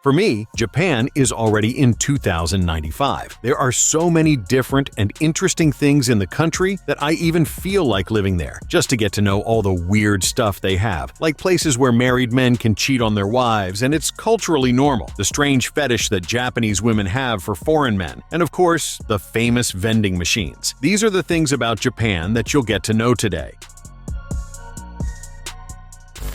For me, Japan is already in 2095. There are so many different and interesting things in the country that I even feel like living there, just to get to know all the weird stuff they have, like places where married men can cheat on their wives and it's culturally normal, the strange fetish that Japanese women have for foreign men, and of course, the famous vending machines. These are the things about Japan that you'll get to know today.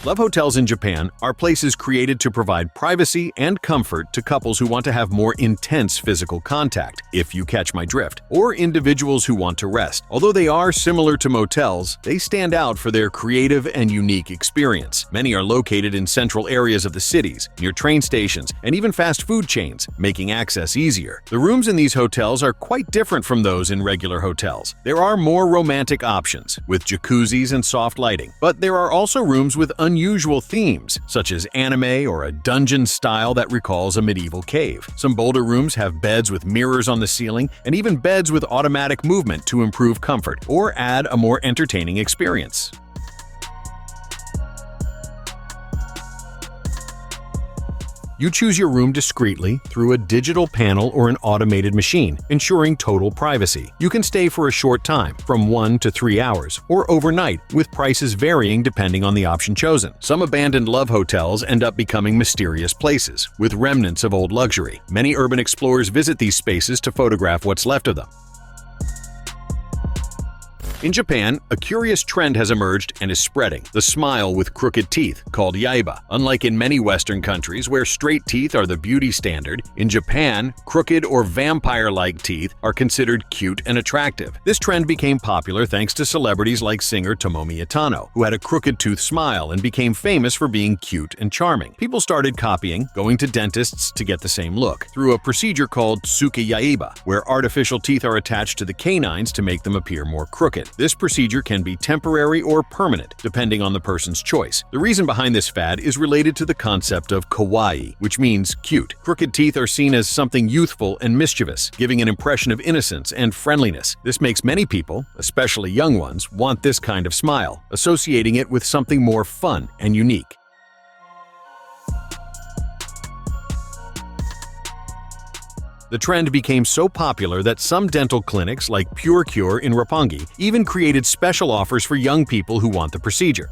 Love hotels in Japan are places created to provide privacy and comfort to couples who want to have more intense physical contact, if you catch my drift, or individuals who want to rest. Although they are similar to motels, they stand out for their creative and unique experience. Many are located in central areas of the cities, near train stations, and even fast food chains, making access easier. The rooms in these hotels are quite different from those in regular hotels. There are more romantic options, with jacuzzis and soft lighting, but there are also rooms with unusual themes, such as anime or a dungeon style that recalls a medieval cave. Some bolder rooms have beds with mirrors on the ceiling and even beds with automatic movement to improve comfort or add a more entertaining experience. You choose your room discreetly through a digital panel or an automated machine, ensuring total privacy. You can stay for a short time, from 1 to 3 hours, or overnight, with prices varying depending on the option chosen. Some abandoned love hotels end up becoming mysterious places, with remnants of old luxury. Many urban explorers visit these spaces to photograph what's left of them. In Japan, a curious trend has emerged and is spreading: the smile with crooked teeth, called yaiba. Unlike in many Western countries where straight teeth are the beauty standard, in Japan, crooked or vampire-like teeth are considered cute and attractive. This trend became popular thanks to celebrities like singer Tomomi Itano, who had a crooked tooth smile and became famous for being cute and charming. People started copying, going to dentists to get the same look, through a procedure called tsuke yaiba, where artificial teeth are attached to the canines to make them appear more crooked. This procedure can be temporary or permanent, depending on the person's choice. The reason behind this fad is related to the concept of kawaii, which means cute. Crooked teeth are seen as something youthful and mischievous, giving an impression of innocence and friendliness. This makes many people, especially young ones, want this kind of smile, associating it with something more fun and unique. The trend became so popular that some dental clinics like Pure Cure in Roppongi even created special offers for young people who want the procedure.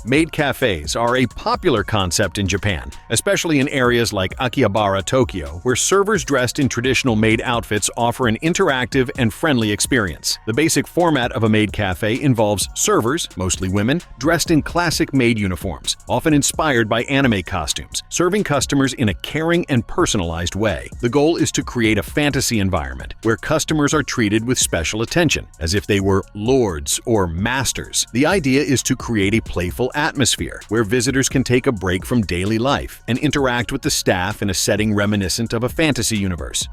Maid cafes are a popular concept in Japan, especially in areas like Akihabara, Tokyo, where servers dressed in traditional maid outfits offer an interactive and friendly experience. The basic format of a maid cafe involves servers, mostly women, dressed in classic maid uniforms, often inspired by anime costumes, serving customers in a caring and personalized way. The goal is to create a fantasy environment where customers are treated with special attention, as if they were lords or masters. The idea is to create a playful atmosphere where visitors can take a break from daily life and interact with the staff in a setting reminiscent of a fantasy universe.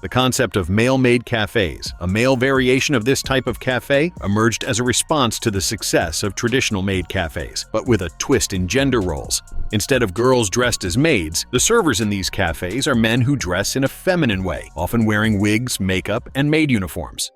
The concept of male-made cafes, a male variation of this type of cafe, emerged as a response to the success of traditional maid cafes, but with a twist in gender roles. Instead of girls dressed as maids, the servers in these cafes are men who dress in a feminine way, often wearing wigs, makeup, and maid uniforms.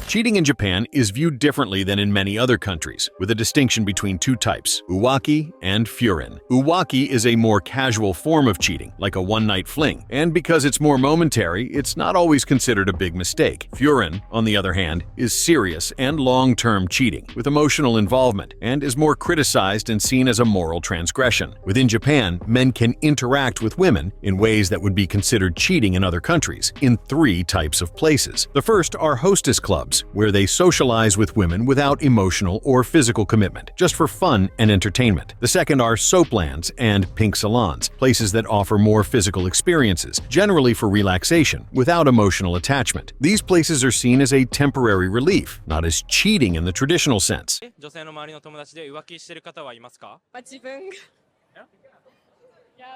Cheating in Japan is viewed differently than in many other countries, with a distinction between two types, uwaki and furin. Uwaki is a more casual form of cheating, like a one-night fling, and because it's more momentary, it's not always considered a big mistake. Furin, on the other hand, is serious and long-term cheating, with emotional involvement, and is more criticized and seen as a moral transgression. Within Japan, men can interact with women in ways that would be considered cheating in other countries, in 3 types of places. The first are hostess clubs, where they socialize with women without emotional or physical commitment, just for fun and entertainment. The second are soaplands and pink salons, places that offer more physical experiences, generally for relaxation, without emotional attachment. These places are seen as a temporary relief, not as cheating in the traditional sense.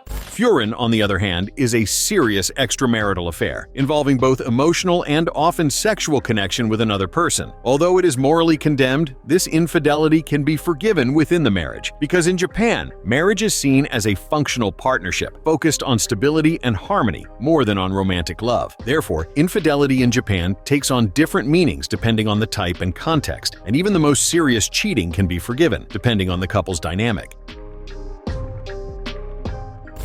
Furin, on the other hand, is a serious extramarital affair, involving both emotional and often sexual connection with another person. Although it is morally condemned, this infidelity can be forgiven within the marriage, because in Japan, marriage is seen as a functional partnership, focused on stability and harmony more than on romantic love. Therefore, infidelity in Japan takes on different meanings depending on the type and context, and even the most serious cheating can be forgiven, depending on the couple's dynamic.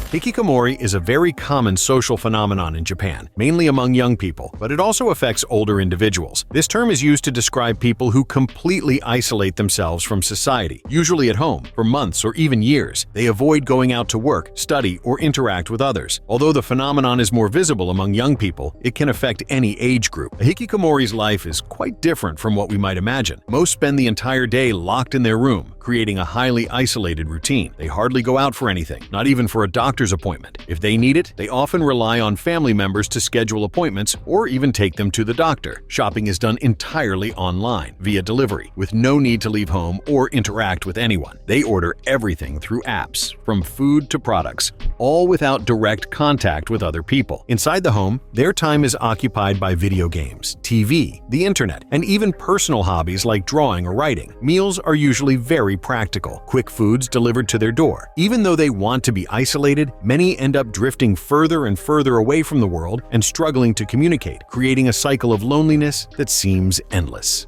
Hikikomori is a very common social phenomenon in Japan, mainly among young people, but it also affects older individuals. This term is used to describe people who completely isolate themselves from society, usually at home, for months or even years. They avoid going out to work, study, or interact with others. Although the phenomenon is more visible among young people, it can affect any age group. A hikikomori's life is quite different from what we might imagine. Most spend the entire day locked in their room, creating a highly isolated routine. They hardly go out for anything, not even for a doctor's appointment. If they need it, they often rely on family members to schedule appointments or even take them to the doctor. Shopping is done entirely online, via delivery, with no need to leave home or interact with anyone. They order everything through apps, from food to products, all without direct contact with other people. Inside the home, their time is occupied by video games, TV, the internet, and even personal hobbies like drawing or writing. Meals are usually very practical, quick foods delivered to their door. Even though they want to be isolated, many end up drifting further and further away from the world and struggling to communicate, creating a cycle of loneliness that seems endless.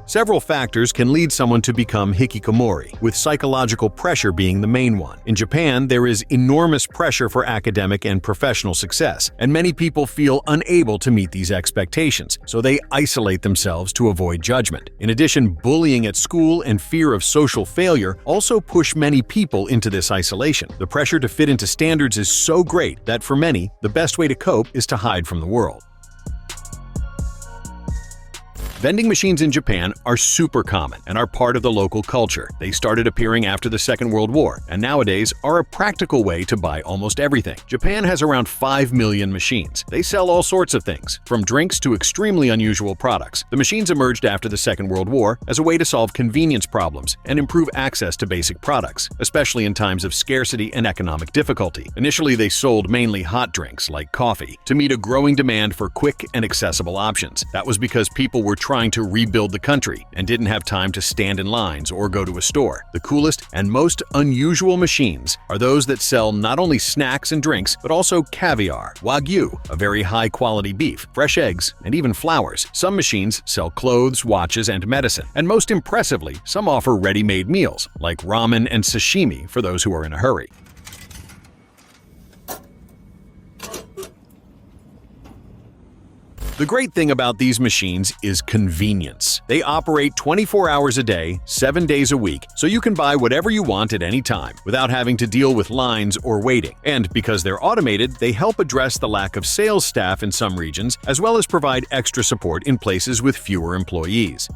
Several factors can lead someone to become hikikomori, with psychological pressure being the main one. In Japan, there is enormous pressure for academic and professional success, and many people feel unable to meet these expectations, so they isolate themselves to avoid judgment. In addition, bullying at school and fear of social failure also push many people into this isolation. The pressure to fit into standards is so great that for many, the best way to cope is to hide from the world. Vending machines in Japan are super common and are part of the local culture. They started appearing after the Second World War and nowadays are a practical way to buy almost everything. Japan has around 5 million machines. They sell all sorts of things, from drinks to extremely unusual products. The machines emerged after the Second World War as a way to solve convenience problems and improve access to basic products, especially in times of scarcity and economic difficulty. Initially, they sold mainly hot drinks like coffee to meet a growing demand for quick and accessible options. That was because people were trying to rebuild the country and didn't have time to stand in lines or go to a store. The coolest and most unusual machines are those that sell not only snacks and drinks, but also caviar, wagyu, a very high-quality beef, fresh eggs, and even flowers. Some machines sell clothes, watches, and medicine. And most impressively, some offer ready-made meals, like ramen and sashimi for those who are in a hurry. The great thing about these machines is convenience. They operate 24 hours a day, 7 days a week, so you can buy whatever you want at any time without having to deal with lines or waiting. And because they're automated, they help address the lack of sales staff in some regions, as well as provide extra support in places with fewer employees.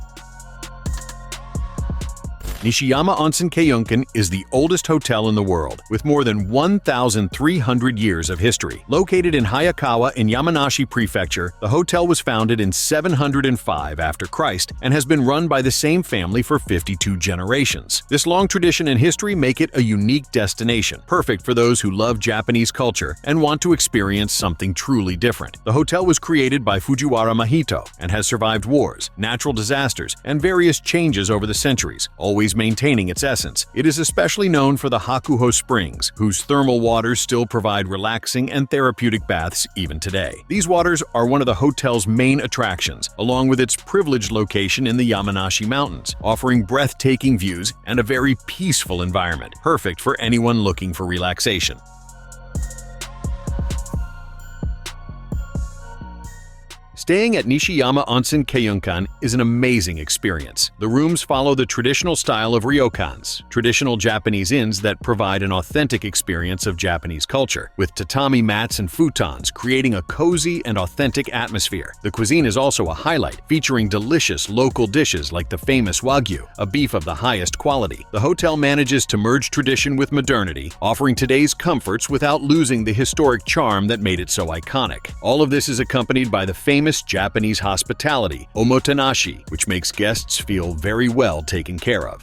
Nishiyama Onsen Keiyunkan is the oldest hotel in the world, with more than 1,300 years of history. Located in Hayakawa in Yamanashi Prefecture, the hotel was founded in 705 after Christ and has been run by the same family for 52 generations. This long tradition and history make it a unique destination, perfect for those who love Japanese culture and want to experience something truly different. The hotel was created by Fujiwara Mahito and has survived wars, natural disasters, and various changes over the centuries, always maintaining its essence. It is especially known for the Hakuho Springs, whose thermal waters still provide relaxing and therapeutic baths even today. These waters are one of the hotel's main attractions, along with its privileged location in the Yamanashi Mountains, offering breathtaking views and a very peaceful environment, perfect for anyone looking for relaxation. Staying at Nishiyama Onsen Keiyunkan is an amazing experience. The rooms follow the traditional style of ryokans, traditional Japanese inns that provide an authentic experience of Japanese culture, with tatami mats and futons creating a cozy and authentic atmosphere. The cuisine is also a highlight, featuring delicious local dishes like the famous wagyu, a beef of the highest quality. The hotel manages to merge tradition with modernity, offering today's comforts without losing the historic charm that made it so iconic. All of this is accompanied by the famous Japanese hospitality, omotenashi, which makes guests feel very well taken care of.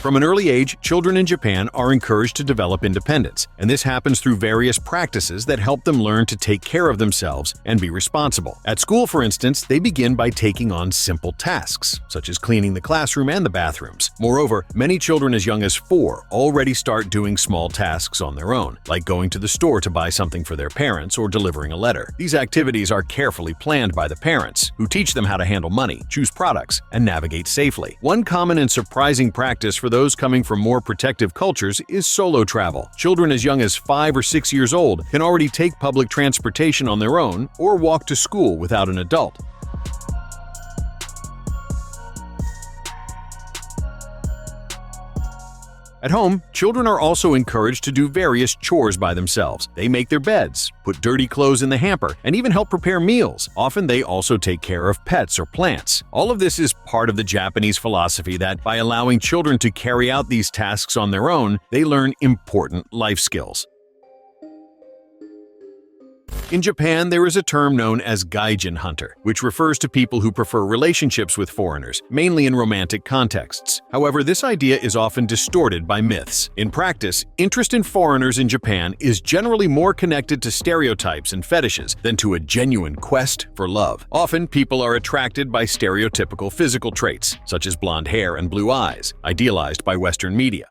From an early age, children in Japan are encouraged to develop independence, and this happens through various practices that help them learn to take care of themselves and be responsible. At school, for instance, they begin by taking on simple tasks, such as cleaning the classroom and the bathrooms. Moreover, many children as young as 4 already start doing small tasks on their own, like going to the store to buy something for their parents or delivering a letter. These activities are carefully planned by the parents, who teach them how to handle money, choose products, and navigate safely. One common and surprising practice for those coming from more protective cultures is solo travel. Children as young as 5 or 6 years old can already take public transportation on their own or walk to school without an adult. At home, children are also encouraged to do various chores by themselves. They make their beds, put dirty clothes in the hamper, and even help prepare meals. Often they also take care of pets or plants. All of this is part of the Japanese philosophy that by allowing children to carry out these tasks on their own, they learn important life skills. In Japan, there is a term known as gaijin hunter, which refers to people who prefer relationships with foreigners, mainly in romantic contexts. However, this idea is often distorted by myths. In practice, interest in foreigners in Japan is generally more connected to stereotypes and fetishes than to a genuine quest for love. Often, people are attracted by stereotypical physical traits, such as blonde hair and blue eyes, idealized by Western media.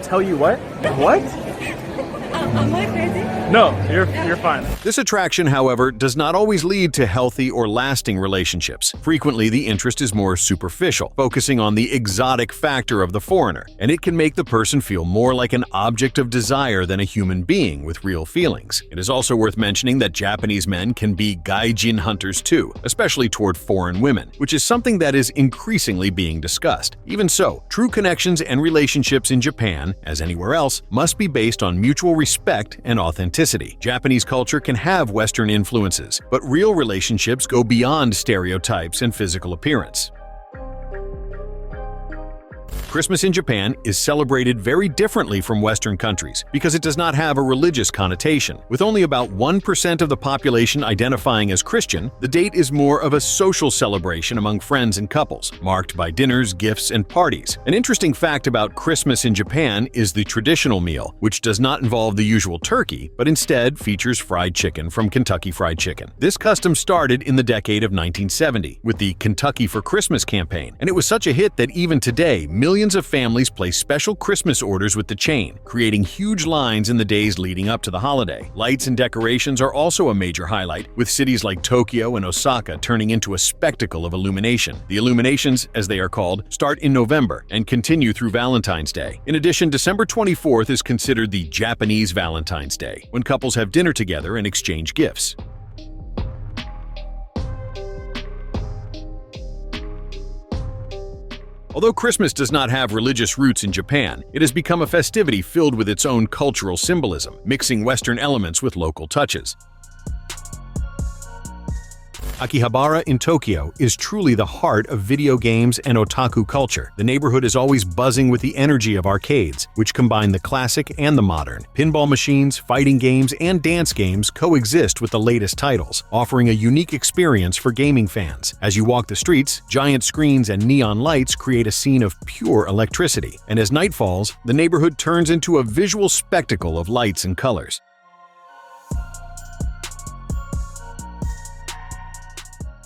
Tell you what? What? Am I crazy? No, you're fine. This attraction, however, does not always lead to healthy or lasting relationships. Frequently, the interest is more superficial, focusing on the exotic factor of the foreigner, and it can make the person feel more like an object of desire than a human being with real feelings. It is also worth mentioning that Japanese men can be gaijin hunters too, especially toward foreign women, which is something that is increasingly being discussed. Even so, true connections and relationships in Japan, as anywhere else, must be based on mutual respect and authenticity. Japanese culture can have Western influences, but real relationships go beyond stereotypes and physical appearance. Christmas in Japan is celebrated very differently from Western countries because it does not have a religious connotation. With only about 1% of the population identifying as Christian, the date is more of a social celebration among friends and couples, marked by dinners, gifts, and parties. An interesting fact about Christmas in Japan is the traditional meal, which does not involve the usual turkey, but instead features fried chicken from Kentucky Fried Chicken. This custom started in the decade of 1970 with the Kentucky for Christmas campaign, and it was such a hit that even today, millions of families place special Christmas orders with the chain, creating huge lines in the days leading up to the holiday. Lights and decorations are also a major highlight, with cities like Tokyo and Osaka turning into a spectacle of illumination. The illuminations, as they are called, start in November and continue through Valentine's Day. In addition, December 24th is considered the Japanese Valentine's Day, when couples have dinner together and exchange gifts. Although Christmas does not have religious roots in Japan, it has become a festivity filled with its own cultural symbolism, mixing Western elements with local touches. Akihabara in Tokyo is truly the heart of video games and otaku culture. The neighborhood is always buzzing with the energy of arcades, which combine the classic and the modern. Pinball machines, fighting games, and dance games coexist with the latest titles, offering a unique experience for gaming fans. As you walk the streets, giant screens and neon lights create a scene of pure electricity, and as night falls, the neighborhood turns into a visual spectacle of lights and colors.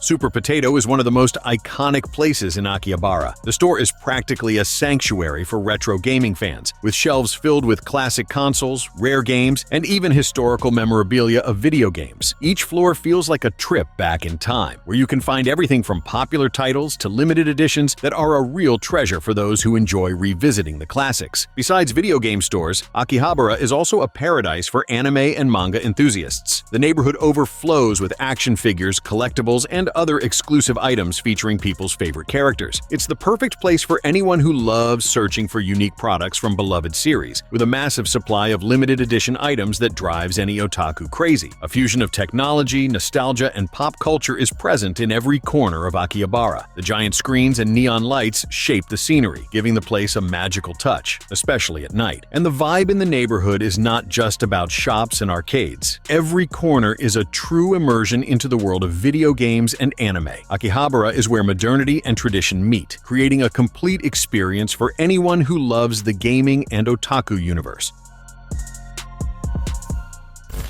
Super Potato is one of the most iconic places in Akihabara. The store is practically a sanctuary for retro gaming fans, with shelves filled with classic consoles, rare games, and even historical memorabilia of video games. Each floor feels like a trip back in time, where you can find everything from popular titles to limited editions that are a real treasure for those who enjoy revisiting the classics. Besides video game stores, Akihabara is also a paradise for anime and manga enthusiasts. The neighborhood overflows with action figures, collectibles, and other exclusive items featuring people's favorite characters. It's the perfect place for anyone who loves searching for unique products from beloved series, with a massive supply of limited edition items that drives any otaku crazy. A fusion of technology, nostalgia, and pop culture is present in every corner of Akihabara. The giant screens and neon lights shape the scenery, giving the place a magical touch, especially at night. And the vibe in the neighborhood is not just about shops and arcades. Every corner is a true immersion into the world of video games and and anime. Akihabara is where modernity and tradition meet, creating a complete experience for anyone who loves the gaming and otaku universe.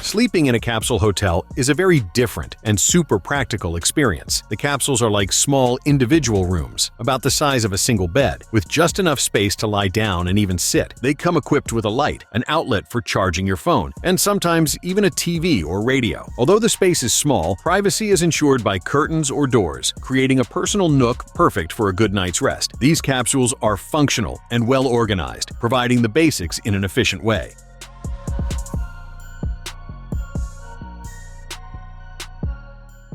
Sleeping in a capsule hotel is a very different and super practical experience. The capsules are like small individual rooms, about the size of a single bed, with just enough space to lie down and even sit. They come equipped with a light, an outlet for charging your phone, and sometimes even a TV or radio. Although the space is small, privacy is ensured by curtains or doors, creating a personal nook perfect for a good night's rest. These capsules are functional and well organized, providing the basics in an efficient way.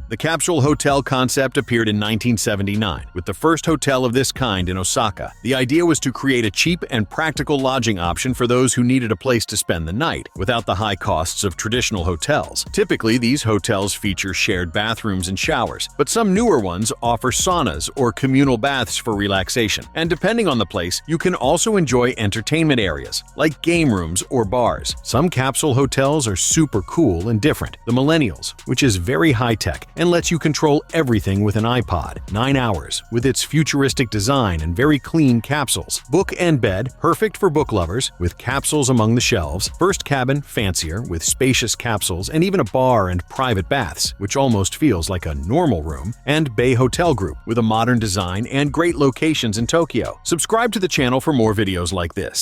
The capsule hotel concept appeared in 1979, with the first hotel of this kind in Osaka. The idea was to create a cheap and practical lodging option for those who needed a place to spend the night, without the high costs of traditional hotels. Typically, these hotels feature shared bathrooms and showers, but some newer ones offer saunas or communal baths for relaxation. And depending on the place, you can also enjoy entertainment areas, like game rooms or bars. Some capsule hotels are super cool and different. The Millennials, which is very high-tech, and lets you control everything with an iPod. 9 hours, with its futuristic design and very clean capsules. Book and bed, perfect for book lovers, with capsules among the shelves. First cabin, fancier, with spacious capsules and even a bar and private baths, which almost feels like a normal room. And Bay Hotel Group, with a modern design and great locations in Tokyo. Subscribe to the channel for more videos like this.